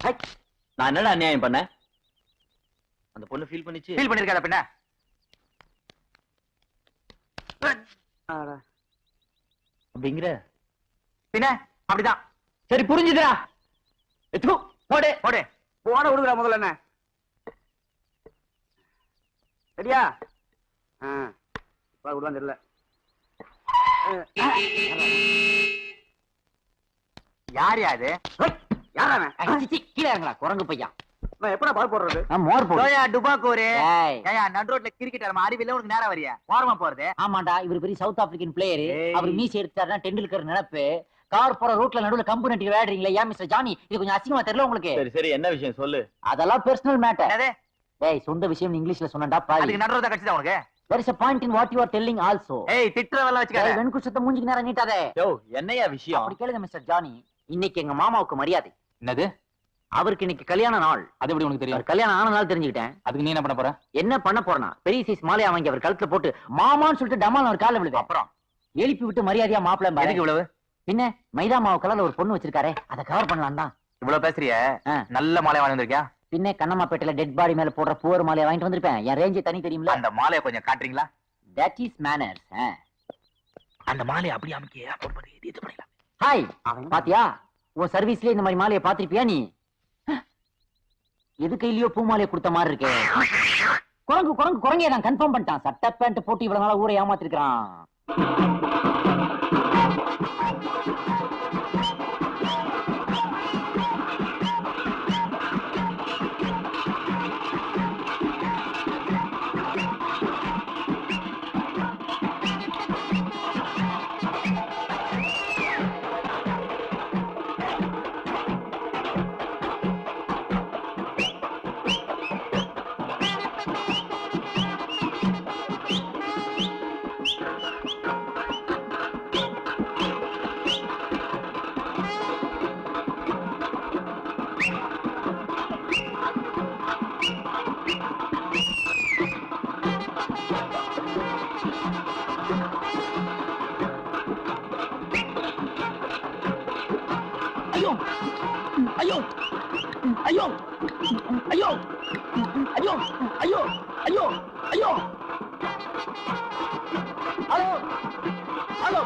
நான் என்னடா அநியாயம் பண்ண? அந்த பொண்ணு ஃபீல் பண்ணிருக்காத பின்ன. அப்படிங்கிற பின்ன அப்படிதான். சரி புரிஞ்சுதுடா. போடு போடு. போன விடுறா முதல்ல. என்ன சரியா? விடுவான் தெரியல. யார் யாரு? கீழே இறங்கலாம் குரங்கு பையா. எப்படா பால் போடுறது? மோர் போடு. டுபாக்கூரு நடு ரோட்ல கிரிக்கெட் அறிவில்ல உனக்கு நேரம் வரியா ஓரமா போறது? ஆமாண்டா, இவர் பெரிய சவுத் ஆப்பிரிக்கன் பிளேயர். அவர் மீசி எடுத்தாருன்னா டெண்டுல்கர் நினைப்பு. கார் போற ரூட்ல நடுவுல கம்பு நட்டி விளையாடுறீங்களா? ஏன் மிஸ்டர் ஜானி, இது கொஞ்சம் அசிங்கமா தெரியல உங்களுக்கு? சரி சரி, என்ன விஷயம் சொல்லு. அதெல்லாம் பர்சனல் மேட்டர். ஏய், சொந்த விஷயம் இங்கிலீஷ்ல சொன்னடா பாரு. அதுக்கு நடுறத கட்சிதான் உனக்கு. There is a point in what you are telling also. ஏய், திட்றவெல்லாம் வச்சுக்காத. வெண்குச்சத்தை மூஞ்சிக்கு நேரா நீட்டாதே. யோ, என்னையா விஷயம்? அப்படி கேளுங்க மிஸ்டர் ஜானி. இன்னைக்கு எங்க மாமாவுக்கு மரியாதை. என்னது? அவருக்கு இன்னைக்கு கல்யாண நாள். அது எப்படி உனக்கு தெரியும்? கல்யாணம் ஆன நாள் தெரிஞ்சுக்கிட்டேன். அதுக்கு நீ என்ன பண்ண போற? என்ன பண்ண போறனா, பெரிய சைஸ் மாலையா வாங்கி அவர் கழுத்துல போட்டு மாமான்னு சொல்லிட்டு டமால் அவர் கால்ல விழுது. அப்புறம் எழுப்பி விட்டு மரியாதையா மாப்பிள்ளை பாரு. எதுக்கு இவ்வளவு? பின்ன மைதா மாவு கலர்ல ஒரு பொண்ணு வச்சிருக்காரே, அதை கவர் பண்ணலாம் தான். இவ்வளவு பேசுறிய? நல்ல மாலையா வாங்கி வந்திருக்கியா? பின்ன கண்ணம்மாப்பேட்டையில டெட் பாடி மேல போடுற பூர் மாலையா வாங்கிட்டு வந்திருப்பேன். என் ரேஞ்சே தனி தெரியும்ல. அந்த மாலையை கொஞ்சம் காட்டுறீங்களா? That is manners. அந்த மாலையை அப்படியே அமைக்கியா போடுறது இது பண்ணிடலாம். ஹாய், பாத்தியா? உன் சர்வீஸ்ல இந்த மாதிரி மாலையை பாத்திருப்பியா நீ? எது கையிலயோ பூ மாலையை கொடுத்த மாதிரி இருக்கே. குரங்கு குரங்கு குரங்கைய நான் கன்ஃபார்ம் பண்ணிட்டான். சட்ட பேண்ட் போட்டு இவ்வளவு நாளா ஊரை ஏமாத்திருக்கான். ஐயோ ஐயோ ஐயோ ஐயோ ஐயோ ஐயோ ஐயோ. Hello hello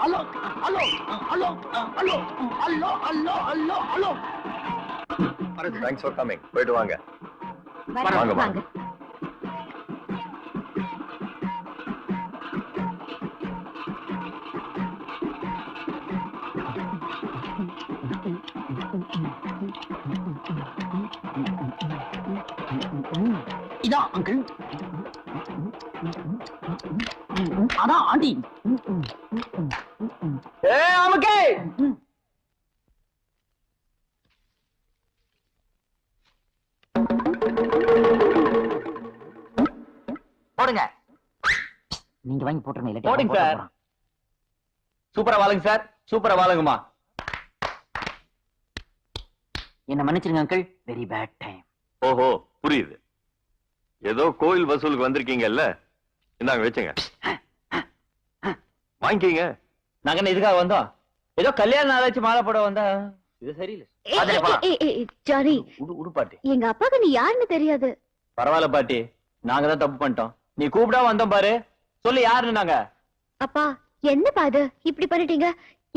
hello hello hello hello hello hello hello hello. Thanks for coming. போயிட்டு வாங்க. வாங்க வாங்க. இதான் அங்கிள். அதான் ஆண்டி. நமக்கு போடுங்க. நீங்க வாங்கி போட்டுருங்க. போடுங்க சார். சூப்பரா வாழுங்க சார். சூப்பரா வாழுங்கம்மா. என்ன மன்னிச்சிருங்க அங்கிள். Very bad time. ஓஹோ, புரியுது. ஏதோ கோயில் வசூலுக்கு வந்திருக்கீங்கல்ல, இந்தாங்க வச்சுங்க. வாங்கிக்கீங்க. நாங்க என்ன இதுக்காக வந்தோம்? ஏதோ கல்யாண நாளாச்சு மாலை போட வந்தா. இது சரியில்லை. ஜானி, பாட்டி, எங்க அப்பாக்கு நீ யாருன்னு தெரியாது. பரவாயில்ல பாட்டி, நாங்க தான் தப்பு பண்ணிட்டோம். நீ கூப்பிடா வந்தோம் பாரு. சொல்லு யாருன்னு. நாங்க அப்பா என்னப்பா இது இப்படி பண்ணிட்டீங்க?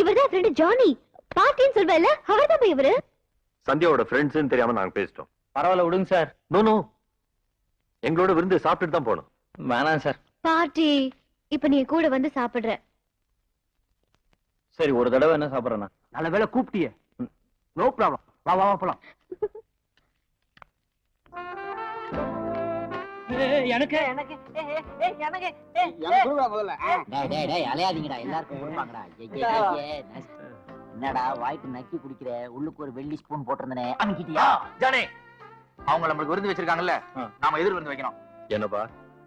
இவர்தான் ஃப்ரெண்ட் ஜானி. பாட்டின்னு சொல்வேல, அவர்தான் போய் இவரு. சந்தியாவோட ஃப்ரெண்ட்ஸ்னு தெரியாம நாங்க பேசிட்டோம். பரவாயில்ல விடுங்க சார். நோ, எங்களோட விருந்து சாப்பிட்டுட்டு தான் போனோம். வேணாம் சார். பாட்டி, இப்ப நீ கூட வந்து சாப்பிடுற. சரி, ஒரு தடவை என்ன சாப்பிடுறேன்னா. நல்ல வேளை கூப்பிட்டியே. No problem. வா வா போலாம். எனக்கு எனக்கு அலையாதீங்கடா, எல்லாருக்கும் கொடுப்பாங்கடா. என்னடா வாய்க்கு நக்கி குடிக்கிற? உள்ளுக்கு ஒரு வெள்ளி ஸ்பூன் போட்டிருந்தனே, அமுக்கிட்டியா? ஜானே, அவங்க நம்மளுக்கு விருந்து வச்சிருக்காங்கல்ல, நாம எதிர் விருந்து வைக்கணும். என்னப்பா,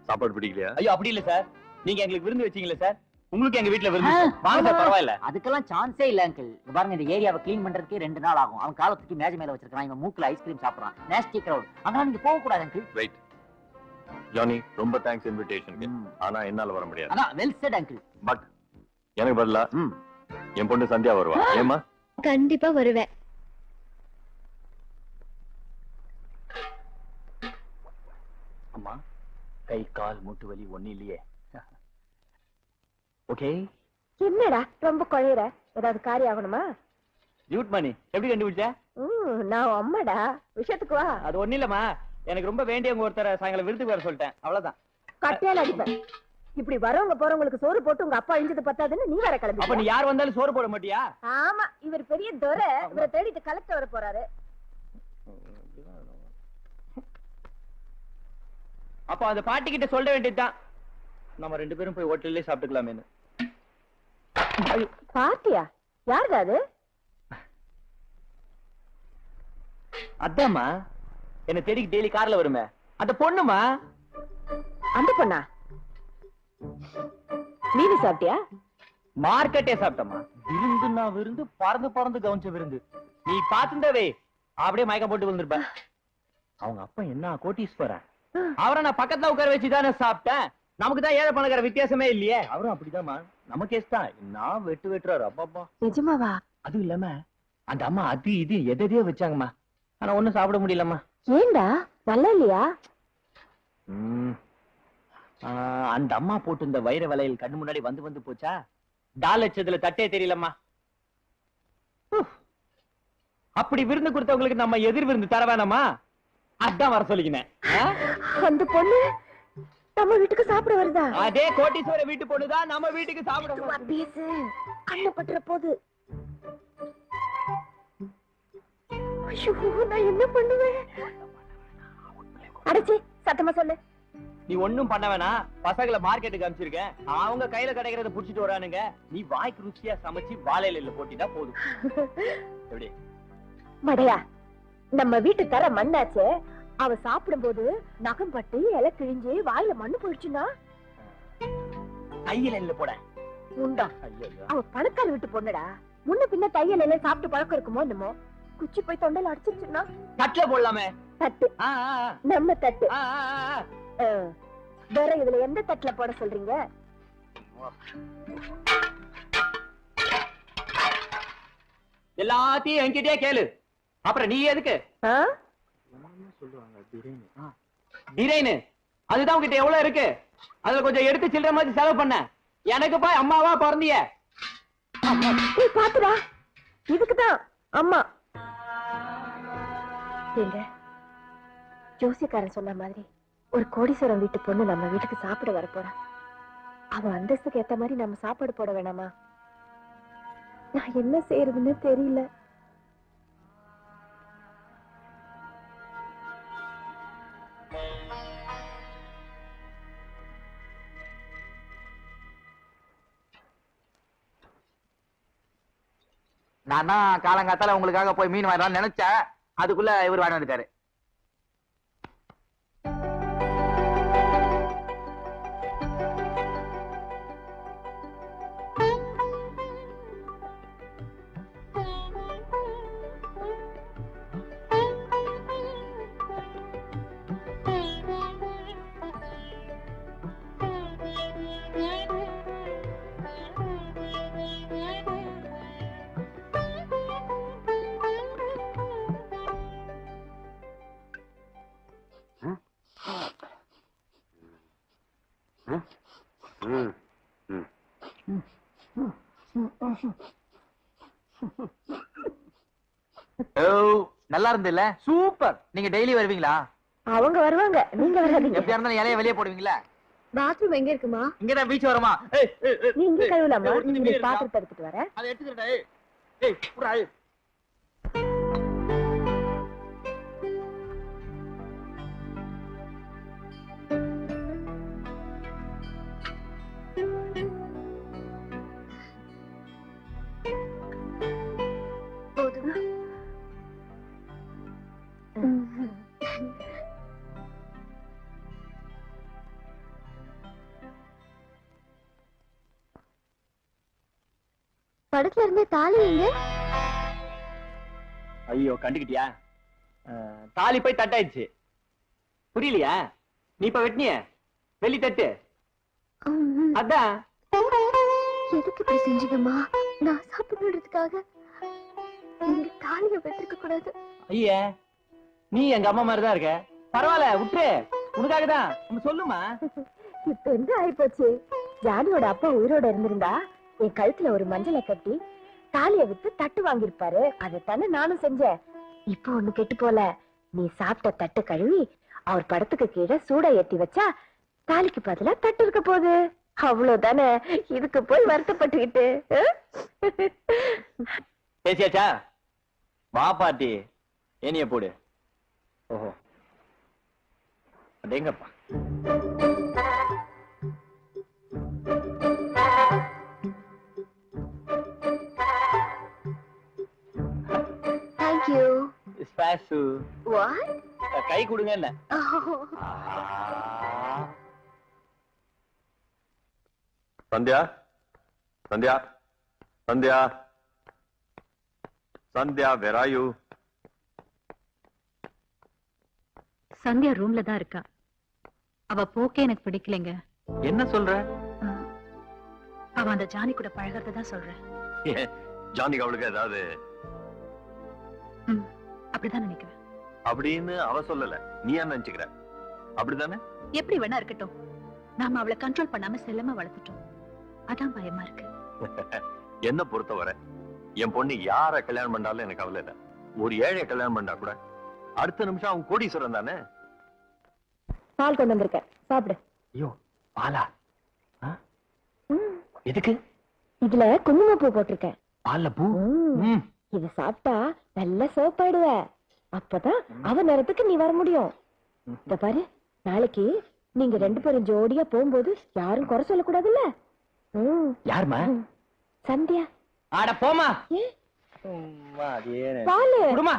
சாப்பாடு பிடிக்கலையா? ஐயோ அப்படி இல்ல சார், நீங்க எங்களுக்கு விருந்து வச்சீங்களே சார், உங்களுக்கு எங்க வீட்டுல விருந்து வாங்க சார். பரவாயில்ல, அதுக்கெல்லாம் சான்ஸே இல்ல அங்கிள். பாருங்க, இந்த ஏரியாவை கிளீன் பண்றதுக்கே 2 நாள் ஆகும். அவன் காலத்துக்கு மேஜை மேல வச்சிருக்கான், இவன் மூக்குல ஐஸ்கிரீம் சாப்பிடுறான். Nasty crowd. அதனால நீங்க போக கூடாது அங்கிள். ரைட் ஜானி, ரொம்ப தேங்க்ஸ் இன்விடேஷனுக்கு. ஆனா என்னால வர முடியாது. அதான் வெல் செட் அங்கிள். பட் எனக்கு பதிலா என் பொண்ணு சந்தியா வருவா. ஏமா? கண்டிப்பா வருவேன். அம்மா கை கால் மூட்டு வலி ஒண்ணு இல்லையே? ஓகே. என்னடா ரொம்ப குழையிற? ஏதாவது காரியம் ஆகணுமா? ஜூட் மணி எப்படி கண்டுபிடிச்ச? நான் அம்மாடா, விஷயத்துக்கு வா. அது ஒண்ணு இல்லம்மா, எனக்கு ரொம்ப வேண்டியவங்க ஒருத்தர சாயங்காலம் விருதுக்கு வர சொல்லிட்டேன், அவ்வளவுதான். கட்டையால அடிப்பேன். இப்படி வரவங்க போறவங்களுக்கு சோறு போட்டு உங்க அப்பா அழிஞ்சது பத்தாதுன்னு நீ வேற கிளம்பி. அப்ப நீ யார் வந்தாலும் சோறு போட மாட்டியா? ஆமா, இவர் பெரிய துரை, இவரை தேடிட்டு கலெக்டர் வர போறாரு. அப்ப அந்த பாட்டி கிட்ட சொல்ல வேண்டியதுதான், நம்ம 2 பேரும் போய் ஹோட்டல்லே சாப்பிட்டுக்கலாமேன்னு. பாட்டியா? யாருடா அது? அதாம்மா, என்ன தேடிக்கு டெய்லி கார்ல வருமே அந்த பொண்ணுமா. அந்த பொண்ணா? நீனு சாப்பிட்டியா? மார்க்கெட்டே சாப்பிட்டமா. விருந்துன்னா விருந்து, பறந்து பறந்து கவனிச்ச விருந்து. நீ பாத்துந்தவே அப்படியே மயக்கம் போட்டு விழுந்திருப்ப. அவங்க அப்பா என்ன கோட்டீஸ்வரன், அவரை நான் பக்கத்துல உட்கார வச்சுதானே சாப்பிட்டேன். நமக்கு தான் ஏழை பணக்கார வித்தியாசமே இல்லையே. அவரும் அப்படிதாம்மா, நம்ம கேஸ் தான். நான் வெட்டுறாரு. அப்பா நிஜமாவா? அதுவும் இல்லாம அந்த அம்மா அது இது எதையோ வச்சாங்கம்மா, ஆனா ஒண்ணும் சாப்பிட முடியலம்மா. ஏண்டா, நல்லா இல்லையா? அந்த அம்மா போட்டு இந்த வைர வளையல் கண்ணு முன்னாடி வந்து வந்து போச்சா, டால் வச்சதுல தட்டே தெரியலம்மா. அப்படி விருந்து கொடுத்தவங்களுக்கு நம்ம எதிர் விருந்து தர வேணாமா? அதான் வர சொல்லிக்கினேன். அந்த பொண்ணு நம்ம வீட்டுக்கு சாப்பிட வருதா? அதே கோட்டீஸ்வர வீட்டு பொண்ணுதான் நம்ம வீட்டுக்கு சாப்பிட. பேசு, கண்ணு பட்டுற போது. ஐயோ, நான் என்ன பண்ணுவேன்? அடச்சி, சத்தமா சொல்லு. நீ ஒண்ணும் பண்ண வேணாம், பசங்களை மார்க்கெட்டுக்கு அனுப்பிச்சிருக்கேன், அவங்க கையில கிடைக்கிறத புடிச்சிட்டு வரானுங்க. நீ வாய்க்கு ருசியா சமைச்சு வாழையில போட்டிட்டா போதும். எப்படி மடையா, நம்ம வீட்டு தர மண்ணாச்சே, அவ சாப்பிடும் போது நகம் பட்டு இலை கிழிஞ்சு வாயில மண்ணு போயிடுச்சுன்னா தையல் இல்ல போட உண்டா? அவ பணக்கார வீட்டு பொண்ணுடா, முன்ன பின்ன தையல் எல்லாம் சாப்பிட்டு பழக்கம் இருக்குமோ என்னமோ. குச்சி போய் தொண்டையில அடிச்சிருச்சுன்னா தட்டுல போடலாமே. தட்டு நம்ம தட்டு. வேற இதுல எந்த தட்டுல போட சொல்றீங்க? எல்லாத்தையும் என்கிட்டயே கேளு, அப்புறம் நீ எதுக்கு டிரைனு? அதுதான் உங்ககிட்ட எவ்வளவு இருக்கு, அதுல கொஞ்சம் எடுத்து சில்லற மாதிரி செலவு பண்ண. எனக்கு போய் அம்மாவா பிறந்திய பாத்துடா, இதுக்குதான் அம்மா இல்ல. ஜோசியக்காரன் சொன்ன மாதிரி ஒரு கோடீஸ்வரம் வீட்டு பொண்ணு நம்ம வீட்டுக்கு சாப்பிட வர போறா. அவ அந்தஸ்துக்கு ஏத்த மாதிரி நம்ம சாப்பாடு போட வேணாமா? நான் என்ன செய்யறதுன்னு தெரியல. நான் தான் காலங்காத்தால உங்களுக்காக போய் மீன் வாங்கலாம்னு நினைச்சேன், அதுக்குள்ள இவர் வாங்கி வந்துட்டாரு. நல்லா இருந்துல்ல? சூப்பர். நீங்க டெய்லி வருவீங்களா? அவங்க வருவாங்க, நீங்க வராதீங்க. எப்படியா இருந்தாலும் இலைய வெளியே போடுவீங்களா? பாத்ரூம் எங்க இருக்குமா? இங்கதான் பீச் வரமா? நீங்க கழுவலாமா? நீங்க பாத்திரத்தை எடுத்துட்டு வர. அதை எடுத்துக்கிட்டா. ஏய் புறா. படத்துல இருந்த தாலி எங்க? ஐயோ, கண்டுக்கிட்டியா? தாலி போய் தட்டாயிடுச்சு. புரியலையா? நீ இப்ப வெட்டினிய வெள்ளி தட்டு, அதான். எதுக்கு இப்படி செஞ்சீங்கம்மா? நான் சாப்பிடுறதுக்காக நீங்க தாலியை வெட்டிருக்க கூடாது. ஐயா, நீ எங்க அம்மா மாதிரிதான் இருக்க. பரவாயில்ல, விட்டுரு. உனக்காகதான் சொல்லுமா. இப்ப என்ன ஆயிப்போச்சு, ஜானியோட அப்பா உயிரோட இருந்திருந்தா என் கழுத்துல ஒரு மஞ்சளை கட்டி தாலிய வித்து தட்டு வாங்கியிருப்பாரு. அதைத்தானே நானும் செஞ்சேன். இப்போ ஒண்ணு கெட்டு போல, நீ சாப்பிட்ட தட்டு கழுவி அவர் படத்துக்கு கீழே சூட ஏத்தி வச்சா தாலிக்கு பதிலா தட்டு இருக்க போகுது. அவ்வளவுதானே, இதுக்கு போய் வருத்தப்பட்டுக்கிட்டு. பேசியாச்சா? வா பாட்டி, ஏனிய போடு. ஓஹோ, அடேங்கப்பா. தேங்க்யூ. ஸ்பாசு. வாட்? கை கொடுங்க என்ன. Sandhya, Sandhya, Sandhya, Sandhya, where are you? Sandhya ரூம்ல தான் இருக்கா. அவ போக்கே எனக்கு பிடிக்கலைங்க. என்ன சொல்ற? அவ அந்த ஜானி கூட பழகிறத தான் சொல்றேன். ஜானிக்கு அவளுக்கு ஏதாவது அப்படிதான் நினைக்கிறேன். அப்படின்னு அவ சொல்லல, நீ என்ன நினைச்சுக்கிற? அப்படிதானே? எப்படி வேணா இருக்கட்டும், நாம அவளை கண்ட்ரோல் பண்ணாம செல்லமா வளர்த்துட்டோம். அதான் பயமா இருக்கு. என்ன பொறுத்தவரை என் பொண்ணு யார கல்யாணம் பண்ணாலும் எனக்கு கவலை இல்ல. ஒரு ஏழைய கல்யாணம் பண்ணா கூட அடுத்த நிமிஷம் அவன் கோடீஸ்வரன் தானே. பால் கொண்டு வந்திருக்கேன், சாப்பிடு. ஐயோ, பாலா? எதுக்கு? இதுல குங்குமப்பூ போட்டிருக்கேன். பால்ல பூ? இத சாப்பிட்டா நல்ல சோப்பாயிடுவ. அப்பதான் அவ நேரத்துக்கு நீ வர முடியும். இத பாரு, நாளைக்கு நீங்க 2 பேரும் ஜோடியா போகும்போது யாரும் குறை சொல்லக்கூடாதுல்ல. யாருமா? சந்தியா. ஆட போமா. பாலு குடுமா.